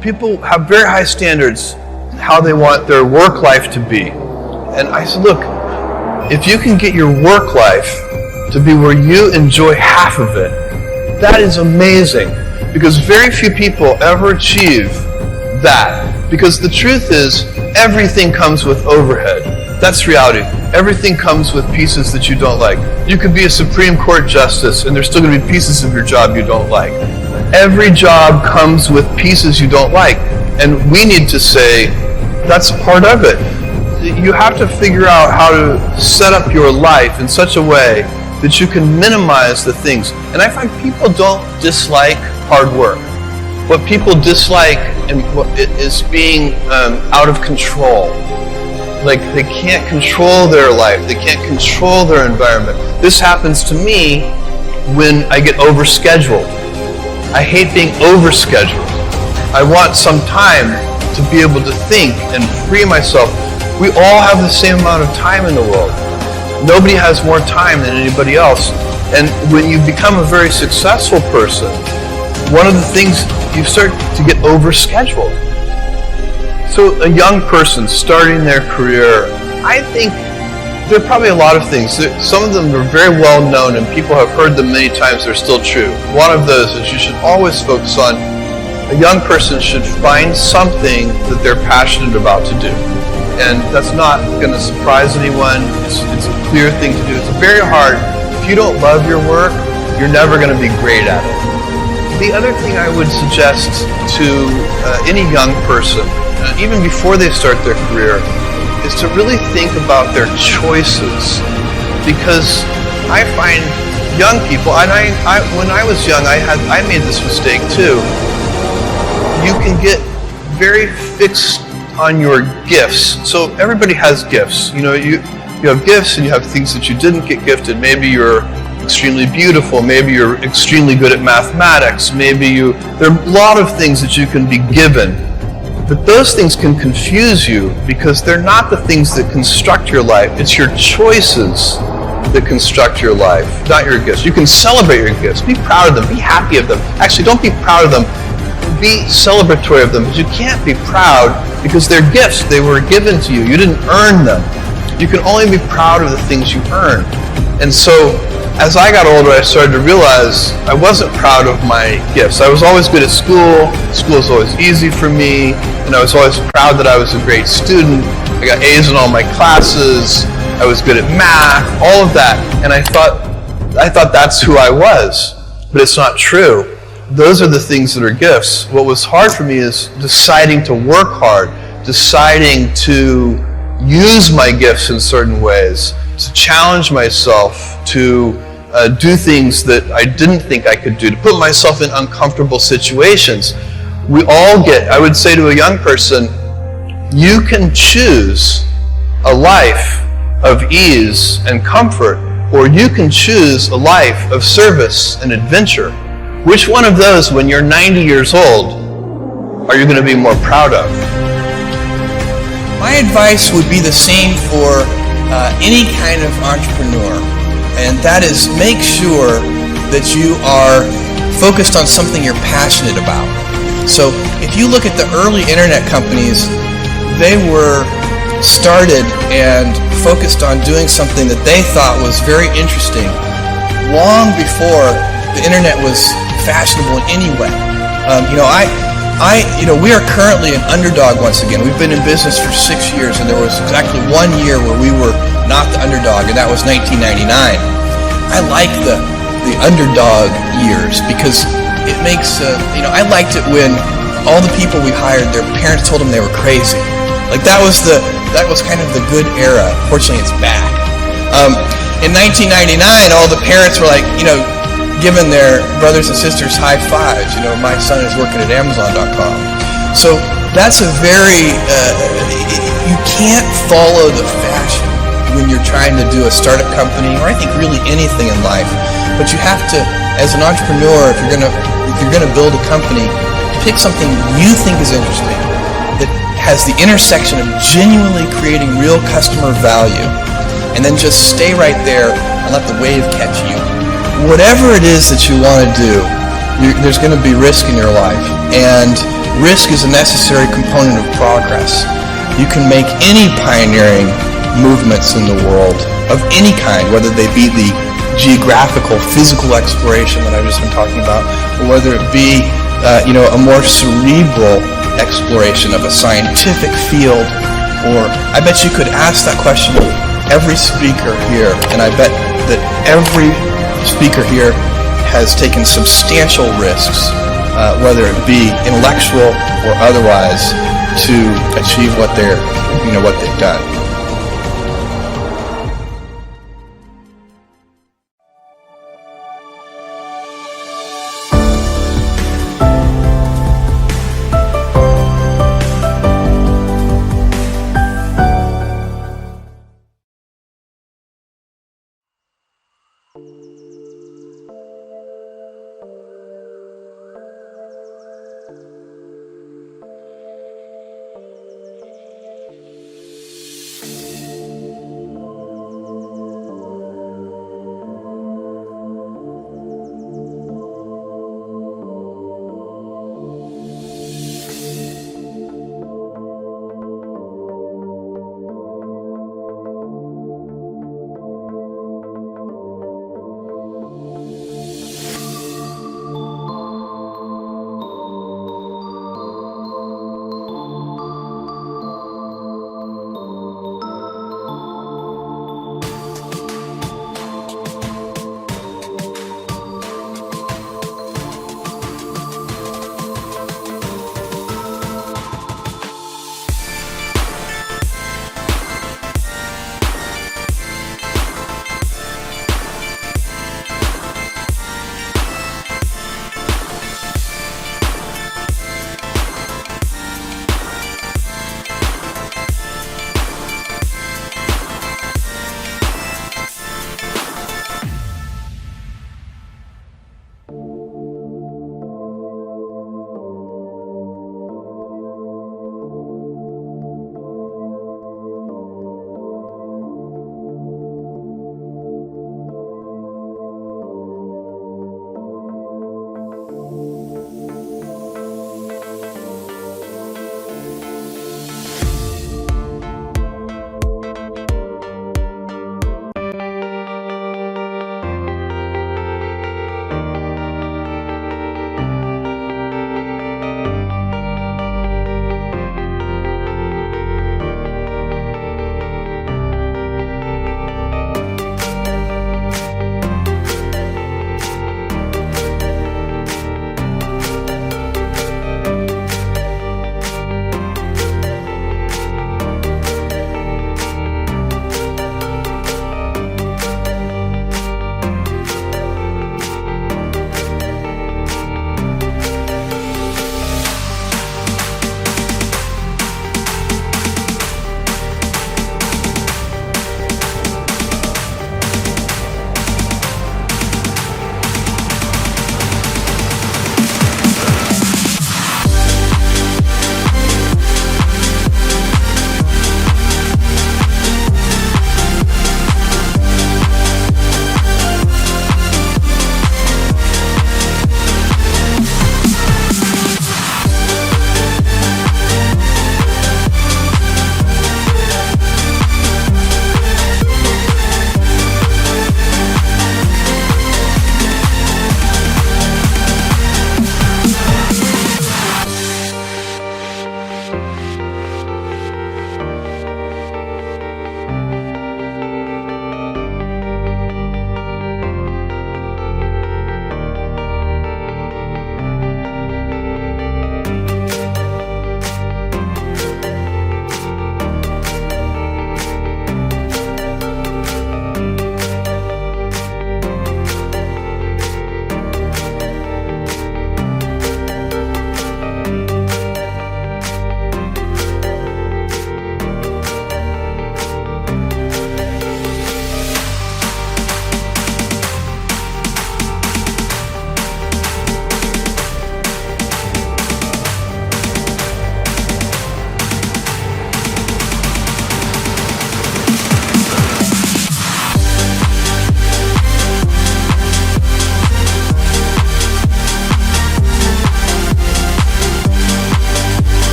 people have very high standards how they want their work life to be. And I said, look, if you can get your work life to be where you enjoy half of it, that is amazing. Because very few people ever achieve that. Because the truth is, everything comes with overhead. That's reality. Everything comes with pieces that you don't like. You could be a Supreme Court justice and there's still going to be pieces of your job you don't like. Every job comes with pieces you don't like. And we need to say, that's part of it. You have to figure out how to set up your life in such a way that you can minimize the things. And I find people don't dislike hard work. What people dislike is being out of control. Like they can't control their life. They can't control their environment. This happens to me when I get overscheduled. I hate being overscheduled. I want some time to be able to think and free myself. We all have the same amount of time in the world. Nobody has more time than anybody else. And when you become a very successful person, one of the things, you start to get overscheduled. So a young person starting their career, I think there are probably a lot of things. Some of them are very well known and people have heard them many times. They're still true. One of those is you should always focus on, a young person should find something that they're passionate about to do. And that's not going to surprise anyone. It's a clear thing to do. It's very hard. If you don't love your work, you're never going to be great at it. The other thing I would suggest to any young person, even before they start their career, is to really think about their choices. Because I find young people, and when I was young, I made this mistake too. You can get very fixed on your gifts. So everybody has gifts. You know, you have gifts and you have things that you didn't get gifted. Maybe you're extremely beautiful. Maybe you're extremely good at mathematics. There are a lot of things that you can be given. But those things can confuse you because they're not the things that construct your life. It's your choices that construct your life, not your gifts. You can celebrate your gifts. Be proud of them. Be happy of them. Actually, don't be proud of them. Be celebratory of them, because you can't be proud because they're gifts. They were given to you. You didn't earn them. You can only be proud of the things you earned. And so, as I got older, I started to realize I wasn't proud of my gifts. I was always good at school. School was always easy for me. And I was always proud that I was a great student. I got A's in all my classes. I was good at math, all of that. And I thought that's who I was. But it's not true. Those are the things that are gifts. What was hard for me is deciding to work hard, deciding to use my gifts in certain ways, to challenge myself, to do things that I didn't think I could do, to put myself in uncomfortable situations. We all I would say to a young person, you can choose a life of ease and comfort, or you can choose a life of service and adventure. Which one of those, when you're 90 years old, are you going to be more proud of? My advice would be the same for any kind of entrepreneur, and that is make sure that you are focused on something you're passionate about. So if you look at the early internet companies, they were started and focused on doing something that they thought was very interesting long before the internet was fashionable in any way. We are currently an underdog once again. We've been in business for 6 years, and there was exactly 1 year where we were not the underdog, and that was 1999. I like the underdog years because it makes, I liked it when all the people we hired, their parents told them they were crazy. Like that was kind of the good era. Fortunately, it's back. In 1999, all the parents were like, giving their brothers and sisters high fives. My son is working at Amazon.com. So that's a very, you can't follow the fashion when you're trying to do a startup company, or I think really anything in life. But you have to, as an entrepreneur, if you're gonna build a company, pick something you think is interesting, that has the intersection of genuinely creating real customer value, and then just stay right there and let the wave catch you. Whatever it is that you want to do, there's going to be risk in your life, and risk is a necessary component of progress. You can make any pioneering movements in the world of any kind, whether they be the geographical, physical exploration that I've just been talking about, or whether it be a more cerebral exploration of a scientific field. Or I bet you could ask that question of every speaker here, and I bet that every speaker here has taken substantial risks, whether it be intellectual or otherwise, to achieve what they've done.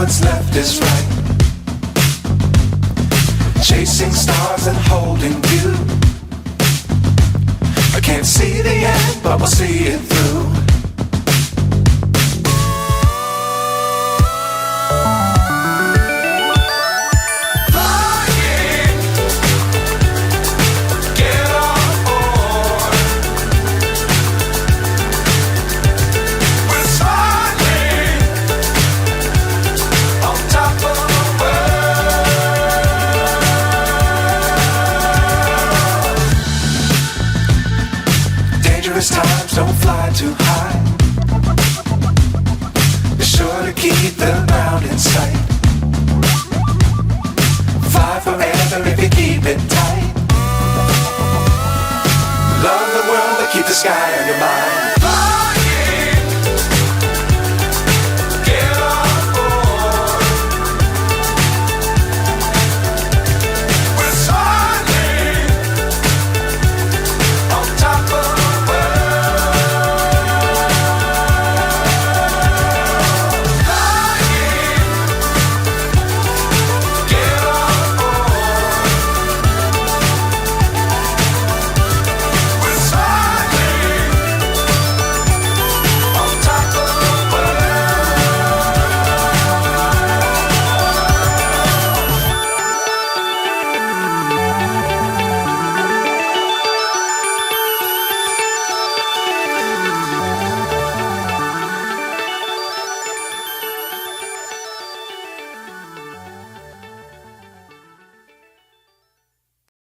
what's left is right. Chasing stars and holding you. I can't see the end, but we'll see it through. Times don't fly too high. Be sure to keep the ground in sight. Fly forever if you keep it tight. Love the world but keep the sky on your mind. Fly.